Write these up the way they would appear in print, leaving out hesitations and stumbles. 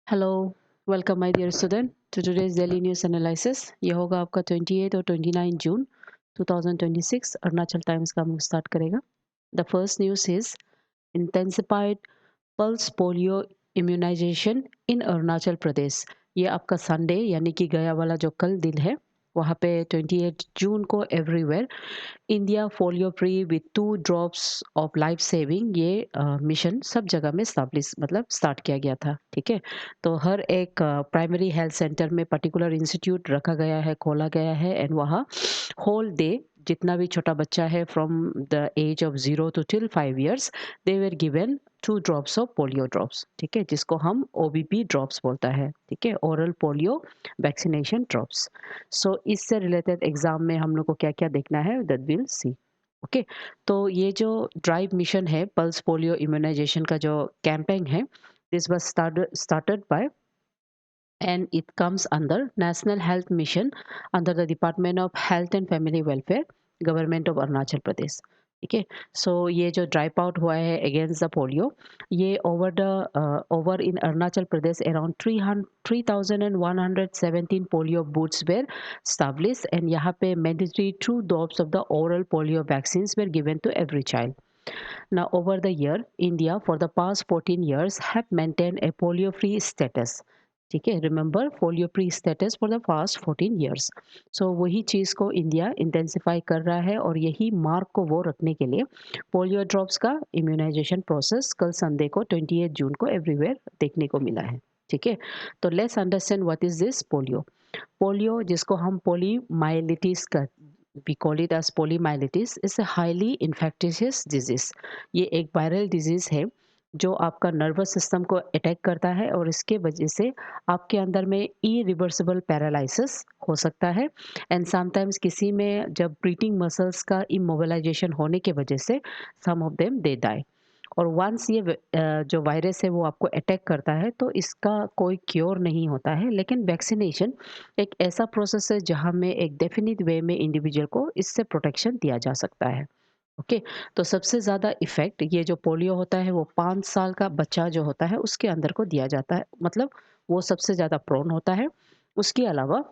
Hello, welcome my dear student to today's daily news analysis. ये होगा आपका 28 और 29 जून 2026 अरुणाचल टाइम्स का हम स्टार्ट करेगा। The first news is intensified pulse polio immunization in Arunachal Pradesh. ये आपका संडे यानी कि गया वाला जो कल दिन है, वहाँ पे 28 जून को everywhere India folio free with 2 drops of life saving ये मिशन सब जगह में स्टैब्लिश मतलब स्टार्ट किया गया था। ठीक है, तो हर एक प्राइमरी हेल्थ सेंटर में पर्टिकुलर इंस्टीट्यूट रखा गया है, खोला गया है एंड वहाँ होल डे जितना भी छोटा बच्चा है from the age of 0 to till 5 years they were given 2 drops of polio drops. ठीक है, जिसको हम ओबीपी ड्रॉप्स बोलता है। ठीक है, ओरल पोलियो वैक्सीनेशन ड्रॉप्स। सो इससे रिलेटेड एग्जाम में हम लोग को क्या क्या देखना है दैट विल सी। ओके, तो ये जो ड्राइव मिशन है पल्स पोलियो इम्यूनाइजेशन का जो कैंपेन है, this was started by and it comes under National Health Mission under the Department of Health and Family Welfare, Government of Arunachal Pradesh. ठीक है, सो ये जो ड्राइप आउट हुआ है अगेंस्ट द पोलियो, ये over in Arunachal Pradesh around 3,117 polio booths were established and यहाँ पे mandatory 2 doses of the oral polio vaccines were given to every child. Now, over the year, India for the past 14 years have maintained a polio-free status. ठीक है, remember polio free status for the past 14 years. So वही चीज़ को India intensify कर रहा है और यही मार्क को वो रखने के लिए पोलियो ड्रॉप्स का इम्यूनाइजेशन प्रोसेस कल संडे को 28 जून को एवरीवेयर देखने को मिला है। ठीक है, तो let's understand what is this polio. Polio जिसको हम पोलीमाइलिटिस का we call it as polymyelitis is a highly infectious disease। ये एक वायरल डिजीज है जो आपका नर्वस सिस्टम को अटैक करता है और इसके वजह से आपके अंदर में इरिवर्सिबल पैरालिसिस हो सकता है एंड समटाइम्स किसी में जब ब्रीथिंग मसल्स का इमोबिलाइजेशन होने के वजह से सम ऑफ देम दे डाई। और वंस ये जो वायरस है वो आपको अटैक करता है तो इसका कोई क्योर नहीं होता है, लेकिन वैक्सीनेशन एक ऐसा प्रोसेस है जहाँ में एक डेफिनिट वे में इंडिविजुअल को इससे प्रोटेक्शन दिया जा सकता है। ओके, तो सबसे ज़्यादा इफेक्ट ये जो पोलियो होता है वो 5 साल का बच्चा जो होता है उसके अंदर को दिया जाता है, मतलब वो सबसे ज़्यादा प्रोन होता है। उसके अलावा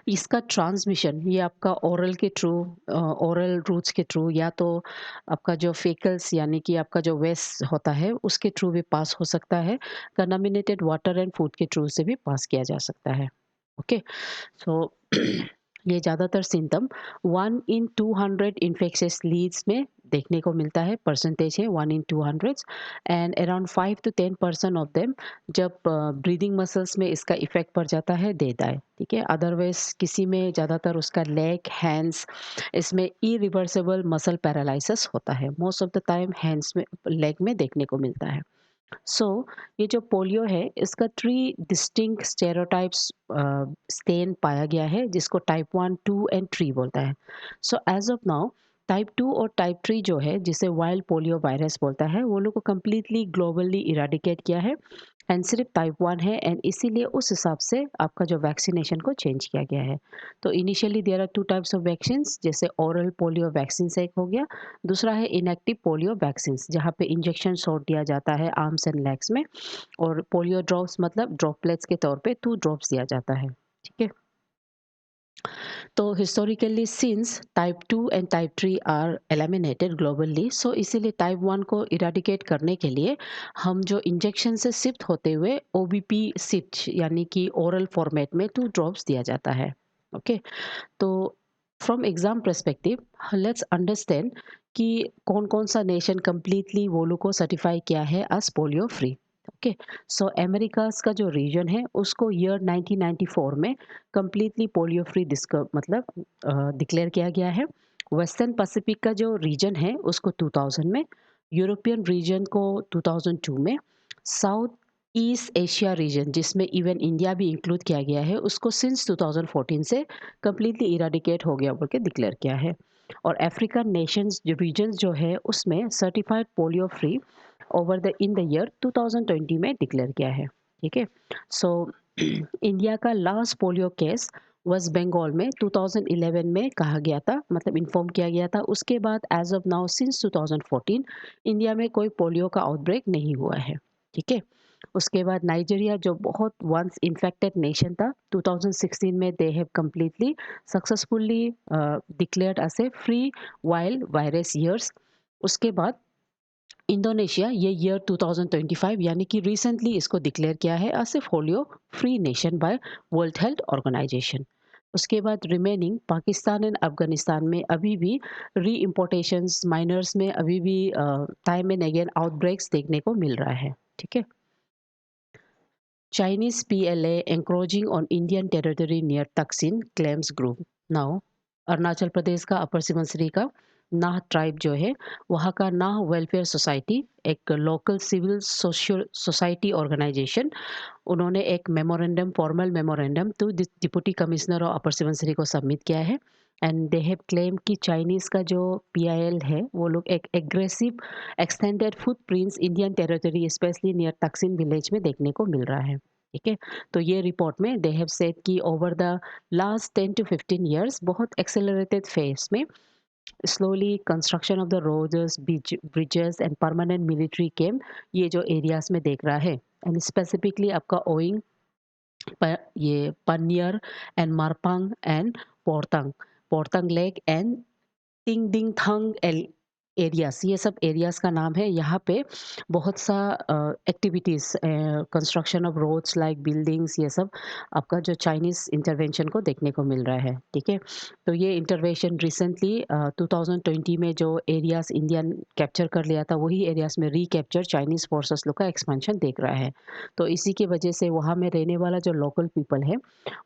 इसका ट्रांसमिशन ये आपका ओरल के थ्रू, ओरल रूट्स के थ्रू या तो आपका जो फेकल्स यानी कि आपका जो वेस्ट होता है उसके थ्रू भी पास हो सकता है, कंटामिनेटेड वाटर एंड फूड के थ्रू से भी पास किया जा सकता है। ओके, सो ये ज़्यादातर सिम्टम 1 in 200 इन्फेक्शियस लीड्स में देखने को मिलता है, परसेंटेज है 1 in 200 and around 5 to 10% of them जब ब्रीदिंग मसल्स में इसका इफेक्ट पड़ जाता है दे दाए। ठीक है, अदरवाइज किसी में ज़्यादातर उसका लेग हैंड्स इसमें इरिवर्सिबल मसल पैरालिसिस होता है, most of the time hands में लेग में देखने को मिलता है। सो ये जो पोलियो है इसका 3 डिस्टिंक्ट स्टेरोटाइप्स स्टेन पाया गया है जिसको टाइप 1, 2 एंड 3 बोलता है। So as of now type 2 और टाइप 3 जो है जिसे वाइल्ड पोलियो वायरस बोलता है वो लोग को कम्प्लीटली ग्लोबली इराडिकेट किया है एंड सिर्फ टाइप 1 है एंड इसीलिए उस हिसाब से आपका जो वैक्सीनेशन को चेंज किया गया है। तो initially there are 2 types of vaccine, जैसे ओरल पोलियो वैक्सीन से एक हो गया, दूसरा है इनएक्टिव पोलियो वैक्सीन जहाँ पे इंजेक्शन शॉट दिया जाता है आर्म्स एंड लेग्स में, और पोलियो ड्रॉप्स मतलब ड्रॉपलेट्स के तौर पे 2 ड्रॉप्स दिया जाता है। ठीक है, तो historically since type 2 and type 3 are eliminated globally, so इसीलिए टाइप 1 को इराडिकेट करने के लिए हम जो इंजेक्शन से शिफ्ट होते हुए ओबीपी सिट यानी कि ओरल फॉर्मेट में 2 ड्रॉप्स दिया जाता है। ओके, तो from exam perspective let's understand कि कौन कौन सा नेशन कंप्लीटली वो लोग को सर्टिफाई किया है एज पोलियो फ्री। ओके, सो अमेरिकाज का जो रीजन है उसको ईयर 1994 में कंप्लीटली पोलियो फ्री मतलब डिक्लेयर किया गया है। वेस्टर्न पैसिफिक का जो रीजन है उसको 2000 में, यूरोपियन रीजन को 2002 में, साउथ ईस्ट एशिया रीजन जिसमें इवन इंडिया भी इंक्लूड किया गया है उसको सिंस 2014 से कम्प्लीटली इराडिकेट हो गया बोल के डिक्लेयर किया है। और अफ्रीकन नेशंस जो रीजन्स जो है उसमें certified polio free over the in the year 2020 में डिक्लेयर किया है। ठीक है, सो इंडिया का last polio case West Bengal में 2011 में कहा गया था, मतलब इन्फॉर्म किया गया था। उसके बाद as of now since 2014 India में कोई पोलियो का आउटब्रेक नहीं हुआ है। ठीक है, उसके बाद नाइजीरिया जो बहुत वंस इन्फेक्टेड नेशन था, 2016 में they have completely successfully declared as a free wild virus years. उसके बाद इंडोनेशिया ये ईयर 2025 यानी कि रिसेंटली इसको डिक्लेयर किया है as a polio free nation by World Health Organization. उसके बाद रिमेनिंग पाकिस्तान एंड अफगानिस्तान में अभी भी री इम्पोर्टेशंस माइनर्स में अभी भी टाइम एंड अगेन आउटब्रेक्स देखने को मिल रहा है। ठीक है। Chinese PLA encroaching on Indian territory near Taksin claims group. Now, Arunachal Pradesh का अपर सुबनसिरी का नाह ट्राइब जो है वहाँ का नाह वेलफेयर सोसाइटी एक local civil social society organization, उन्होंने एक memorandum formal memorandum to deputy commissioner और अपर सुबनसिरी को सबमिट किया है। एंड दे हैव क्लेम कि चाइनीज़ का जो PIL है वो लोग एक aggressive extended footprints Indian territory specially near Taksing village में देखने को मिल रहा है। ठीक है। तो ये रिपोर्ट में दे हैव सेड कि over the last 10 to 15 years बहुत एक्सेलरेटेड फेज में slowly construction of the roads bridges and permanent military camp ये जो एरियाज में देख रहा है। एंड स्पेसिफिकली आपका ओइंग ये पनियर एंड मारपांग एंड पोर्तंग पोर्तंग लेक एंड टिंग डिंग थंग एल एरियाज, ये सब एरियाज का नाम है। यहाँ पे बहुत सा activities construction of roads like buildings ये सब आपका जो चाइनीज़ इंटरवेंशन को देखने को मिल रहा है। ठीक है। तो ये इंटरवेंशन रिसेंटली 2020 में जो एरियाज इंडियन कैप्चर कर लिया था वही एरियाज में रीकैप्चर चाइनीज़ फोर्सेस लोग का एक्सपेंशन देख रहा है। तो इसी की वजह से वहाँ में रहने वाला जो लोकल पीपल है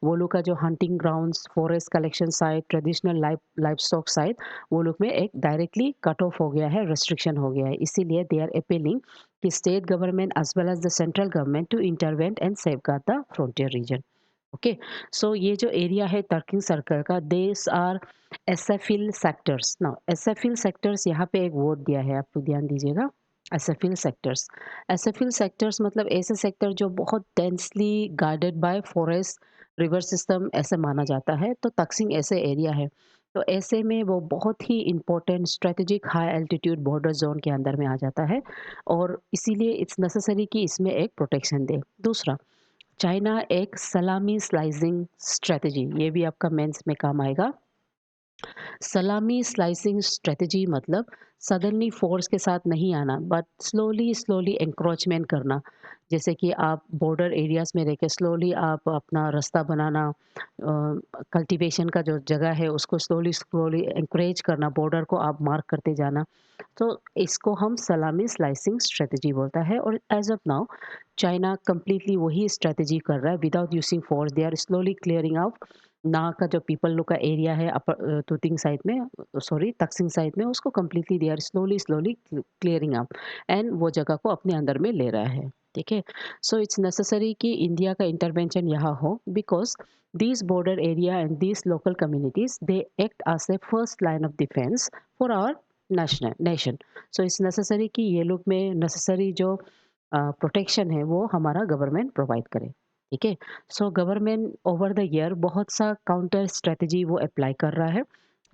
वो लोग का जो hunting grounds forest collection site traditional life stock site वो लोग में एक डायरेक्टली कट ऑफ हो गया है, रेस्ट्रिक्शन हो गया है। इसीलिए दे आर अपीलिंग कि state government as well as the central government to intervene and safeguard the frontier region. Okay. So ये जो एरिया है टर्किंग सर्कल का these are Asaphila sectors. Now Asaphila sectors यहाँ पे एक वर्ड दिया है, आप ध्यान दीजिएगा। एसएफिल सेक्टर्स, एसएफिल सेक्टर्स मतलब ऐसे सेक्टर जो बहुत densely guarded by forest river system ऐसे माना जाता है। तो तक्सिंग ऐसे एरिया है। तो ऐसे में वो बहुत ही important strategic high altitude border zone के अंदर में आ जाता है और इसीलिए इट्स नेसेसरी कि इसमें एक प्रोटेक्शन दे। दूसरा, चाइना एक सलामी स्लाइसिंग स्ट्रेटजी, ये भी आपका मेंस में काम आएगा। सलामी स्लाइसिंग स्ट्रेटजी मतलब सडनली फोर्स के साथ नहीं आना बट स्लोली स्लोली एंक्रोचमेंट करना। जैसे कि आप बॉर्डर एरियाज में रह के स्लोली आप अपना रास्ता बनाना, कल्टीवेशन का जो जगह है उसको स्लोली स्लोली एंकरेज करना, बॉर्डर को आप मार्क करते जाना। तो इसको हम सलामी स्लाइसिंग स्ट्रेटजी बोलता है। और as of now China completely वही स्ट्रेटजी कर रहा है without using force. They are slowly clearing out ना का जो पीपल लोग का एरिया है अपर तुतिंग साइड में, सॉरी तक्सिंग साइड में, उसको completely they are slowly slowly clearing up and वो जगह को अपने अंदर में ले रहा है। ठीक है। सो इट्स नेसेसरी कि इंडिया का इंटरवेंशन यहाँ हो because these border area and these local communities they act as a first line of defense for our national nation. So it's necessary कि ये लोग में necessary जो प्रोटेक्शन है वो हमारा गवर्नमेंट प्रोवाइड करे। ठीक है। So government over the year बहुत सा काउंटर स्ट्रेटजी वो अप्लाई कर रहा है।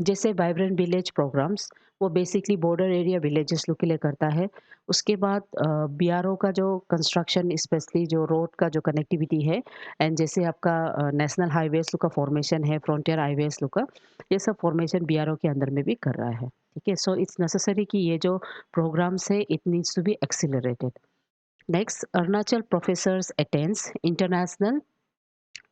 जैसे वाइब्रेंट विलेज प्रोग्राम्स, वो बेसिकली बॉर्डर एरिया विलेजेस लोग के लिए करता है। उसके बाद BRO का जो कंस्ट्रक्शन स्पेशली जो रोड का जो कनेक्टिविटी है एंड जैसे आपका नेशनल हाईवेज लोग का फॉर्मेशन है, फ्रंटियर हाईवेज लोग का, ये सब फॉर्मेशन BRO के अंदर में भी कर रहा है। ठीक है। सो इट्स नेसेसरी कि ये जो प्रोग्राम्स है it needs to be accelerated. Next, Arunachal professors attends international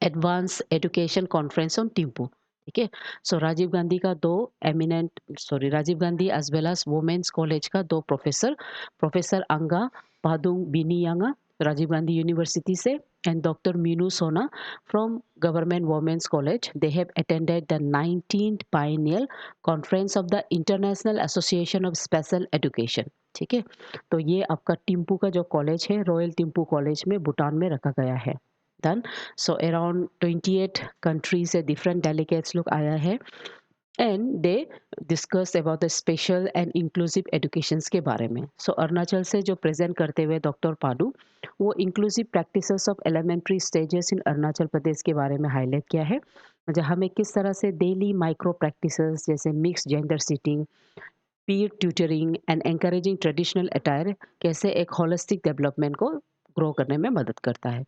advance education conference on Thimphu. ठीक है। सो राजीव गांधी का दो eminent sorry Rajiv Gandhi as well as women's college का दो professor, professor Anga Padung Biniyanga Rajiv Gandhi university से and doctor Meenu Sona from government women's college, they have attended the 19th biennial conference of the international association of special education. ठीक है। तो ये आपका टिम्पू का जो कॉलेज है रॉयल टिम्पू कॉलेज में भूटान में रखा गया है। डन। सो अराउंड 28 कंट्री से डिफरेंट डेलीगेट्स लोग आया है and they discuss about the special and inclusive educations के बारे में। सो अरुणाचल से जो प्रेजेंट करते हुए डॉक्टर पाडू वो inclusive practices of elementary stages in Arunachal Pradesh के बारे में हाईलाइट किया है, जहाँ में किस तरह से डेली माइक्रो प्रैक्टिसेस जैसे mix gender seating, peer tutoring and encouraging traditional attire कैसे एक होलिस्टिक डेवलपमेंट को ग्रो करने में मदद करता है।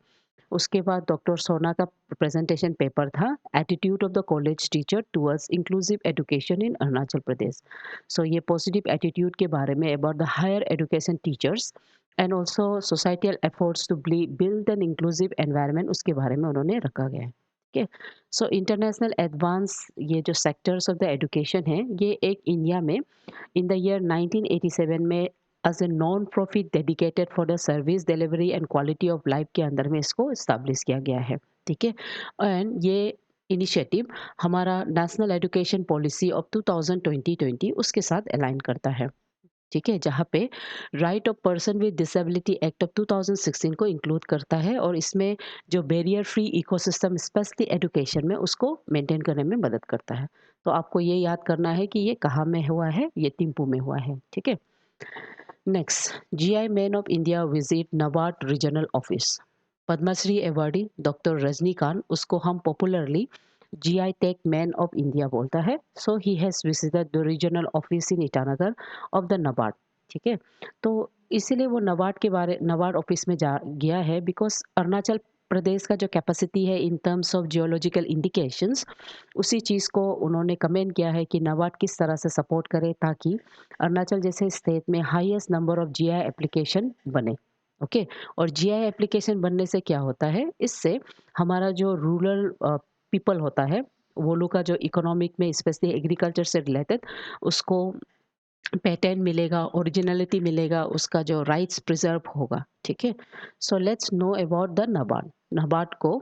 उसके बाद डॉक्टर सोना का प्रेजेंटेशन पेपर था attitude of the college teacher towards inclusive education in Arunachal Pradesh. So ये पॉजिटिव एटीट्यूड के बारे में about the higher education teachers and also societal efforts to build an inclusive environment, उसके बारे में उन्होंने रखा गया है। ठीक है। सो इंटरनेशनल एडवांस ये जो सेक्टर्स ऑफ द एजुकेशन है, ये एक इंडिया में इन द ईयर 1987 में as a non profit dedicated for the service delivery and quality of life के अंदर में इसको इस्टेब्लिश किया गया है। ठीक है। एंड ये इनिशिएटिव हमारा नेशनल एजुकेशन पॉलिसी ऑफ 2020 उसके साथ अलाइन करता है। ठीक है, जहाँ पे right of person with disability act of 2016 को इंक्लूड करता है और इसमें जो barrier free ecosystem specially education में उसको मेंटेन करने में मदद करता है। तो आपको ये याद करना है कि ये कहाँ में हुआ है, ये थिम्पू में हुआ है। ठीक है। Next, GI man of India visit NABARD regional office. Padmashri awardee doctor Rajinikanth, उसको हम popularly GI tech man of India बोलता है। So he has visited the regional office in Itanagar of the NABARD. ठीक है। तो इसीलिए वो नबार्ड ऑफिस में जा गया है बिकॉज अरुणाचल प्रदेश का जो कैपेसिटी है in terms of geological indications, उसी चीज़ को उन्होंने कमेंट किया है कि नबार्ड किस तरह से सपोर्ट करे ताकि अरुणाचल जैसे स्टेट में highest number of GI application बने। ओके। और जीआई एप्लीकेशन बनने से क्या होता है, इससे हमारा जो रूरल पीपल होता है, वो लोग का जो इकोनॉमिक में स्पेशली एग्रीकल्चर से रिलेटेड उसको पैटर्न मिलेगा, ओरिजिनलिटी मिलेगा, उसका जो राइट्स प्रिजर्व होगा। ठीक है। So let's know about the NABARD. NABARD को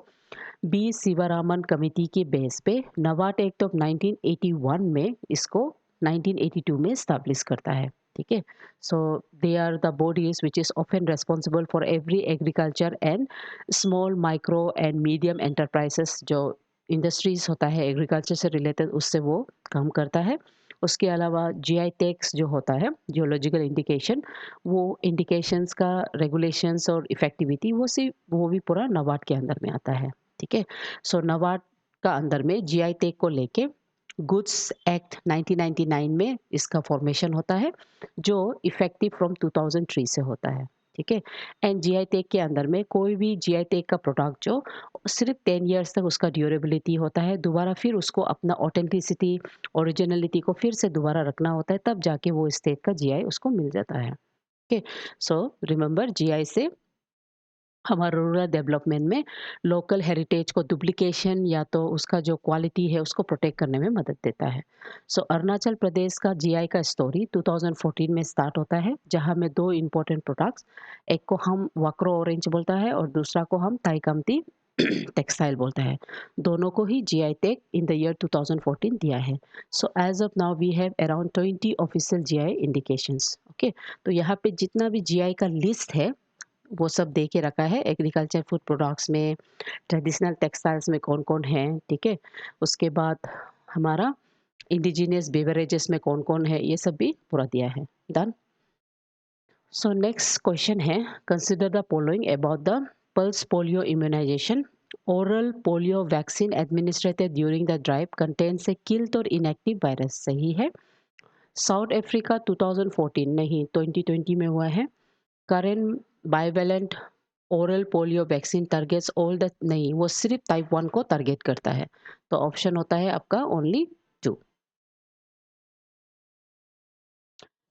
बी शिवरामन कमेटी के बेस पे नबार्ड एक्ट ऑफ 1981 में इसको 1982 में स्टैब्लिश करता है। ठीक है। So they are the bodies which is often responsible for every agriculture and small micro and medium enterprises, जो इंडस्ट्रीज होता है एग्रीकल्चर से रिलेटेड, उससे वो काम करता है। उसके अलावा जीआई टैक्स जो होता है जियोलॉजिकल इंडिकेशन, वो इंडिकेशंस का रेगुलेशंस और इफेक्टिविटी वो भी पूरा नबार्ड के अंदर में आता है। ठीक है। सो नबार्ड का अंदर में जीआई टैग को लेके गुड्स एक्ट 1999 में इसका फॉर्मेशन होता है, जो इफेक्टिव फ्रॉम 2003 से होता है। ठीक है। एंड जीआई टैग के अंदर में कोई भी जीआई टैग का प्रोडक्ट जो सिर्फ 10 इयर्स तक उसका ड्यूरेबिलिटी होता है, दोबारा फिर उसको अपना ऑथेंटिसिटी ओरिजिनलिटी को फिर से दोबारा रखना होता है, तब जाके वो स्टेट का जीआई उसको मिल जाता है। ओके। सो रिमेंबर, जीआई से हमारा रूरल डेवलपमेंट में लोकल हेरिटेज को डुप्लीकेशन या तो उसका जो क्वालिटी है उसको प्रोटेक्ट करने में मदद देता है। सो अरुणाचल प्रदेश का जीआई का स्टोरी 2014 में स्टार्ट होता है, जहां में दो इम्पोर्टेंट प्रोडक्ट्स, एक को हम वाक्रो ऑरेंज बोलता है और दूसरा को हम ताइकामती टेक्सटाइल बोलता है। दोनों को ही GI tag in the year 2014 दिया है। So as of now we have around 20 official GI indications. Okay. तो यहाँ पे जितना भी जीआई का लिस्ट है वो सब दे के रखा है, एग्रीकल्चर फूड प्रोडक्ट्स में, ट्रेडिशनल टेक्सटाइल्स में कौन कौन है। ठीक है। उसके बाद हमारा इंडिजिनियस बेवरेजेस में कौन कौन है, ये सब भी पूरा दिया है। डन। सो नेक्स्ट क्वेश्चन है, consider the following about the pulse polio immunization. Oral polio vaccine administered during the drive contains a killed और इनएक्टिव वायरस, सही है। साउथ अफ्रीका 2014 नहीं 2020 में हुआ है। Current bivalent oral polio vaccine targets all the, नहीं वो सिर्फ टाइप 1 को टारगेट करता है। तो ऑप्शन होता है आपका ओनली 2।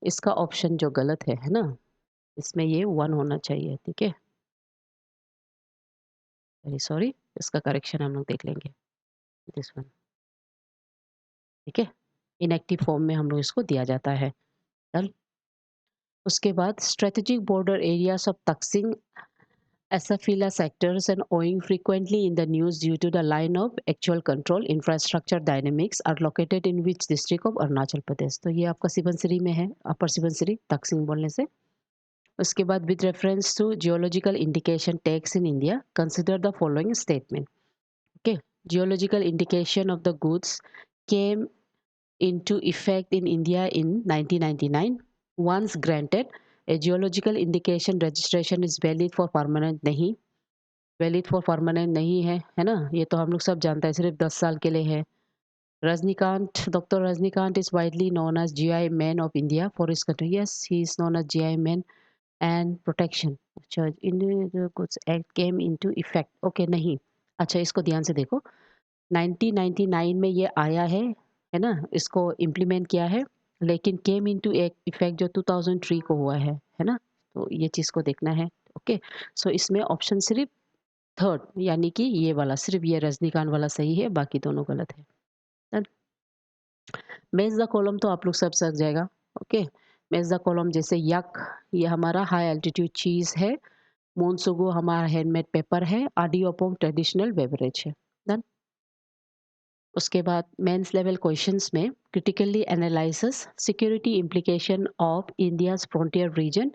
इसका ऑप्शन जो गलत है ना, इसमें ये 1 होना चाहिए। ठीक है। वेरी सॉरी, इसका करेक्शन हम लोग देख लेंगे, दिस वन। ठीक है। इनएक्टिव फॉर्म में हम लोग इसको दिया जाता है। डन। उसके बाद strategic border areas of Taksing Asaphila sectors and owing frequently in the news due to the line of actual control infrastructure dynamics are located in which district of Arunachal Pradesh। तो ये आपका सिबनसिरी में है, अपर सिबनसिरी तकसिंग बोलने से। उसके बाद with reference to geological indication tags in India, consider the following statement। Okay, geological indication of the goods came into effect in India in 1999। Once granted, a geological indication registration is valid for permanent नहीं, valid for permanent नहीं है ना, ये तो हम लोग सब जानते हैं, सिर्फ 10 साल के लिए है। Rajinikanth, doctor Rajinikanth is widely known as GI man of India for his country. Yes, he is known as GI man and protection. Church Indian goods act came into effect, okay नहीं, अच्छा इसको ध्यान से देखो, 1999 में ये आया है ना, इसको इम्प्लीमेंट किया है, लेकिन केम इनटू एक इफेक्ट जो 2003 को हुआ है ना, तो ये चीज़ को देखना है। ओके, सो इसमें ऑप्शन सिर्फ थर्ड यानी कि ये वाला, सिर्फ ये रजनीकांत वाला सही है, बाकी दोनों गलत है। मेज द कॉलम तो आप लोग सब सक जाएगा। ओके, मेज द कॉलम जैसे यक, ये हमारा हाई एल्टीट्यूड चीज है, मोनसुगु हमारा हैंडमेड पेपर है, आडियोपोंग ट्रेडिशनल बेवरेज है। डन। उसके बाद मेंस लेवल क्वेश्चंस में critically analysis security implication of India's frontier region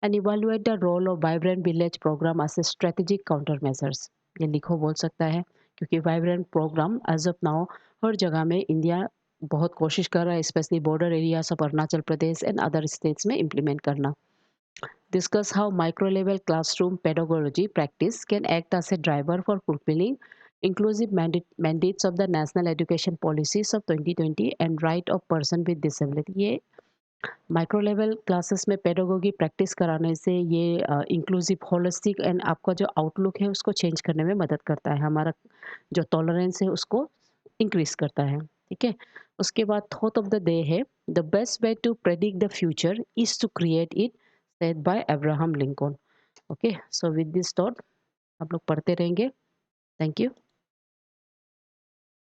and evaluate the role of vibrant village programme as a strategic counter measures. ये लिखो बोल सकता है, क्योंकि vibrant programme as of now हर जगह में इंडिया बहुत कोशिश कर रहा है, specially border areas of Arunachal Pradesh and other states में इम्प्लीमेंट करना। Discuss how micro-level classroom pedagogy practice can act as a driver for fulfilling inclusive mandates of the National Education Policies of 2020 and right of person with disability। ये micro level classes में pedagogy practice कराने से ये inclusive holistic and आपका जो outlook है उसको change करने में मदद करता है, हमारा जो टॉलरेंस है उसको इंक्रीज करता है। ठीक है, उसके बाद थॉट ऑफ द डे है, the best way to predict the future is to create it, said by Abraham Lincoln. Okay, so with this thought आप लोग पढ़ते रहेंगे। Thank you.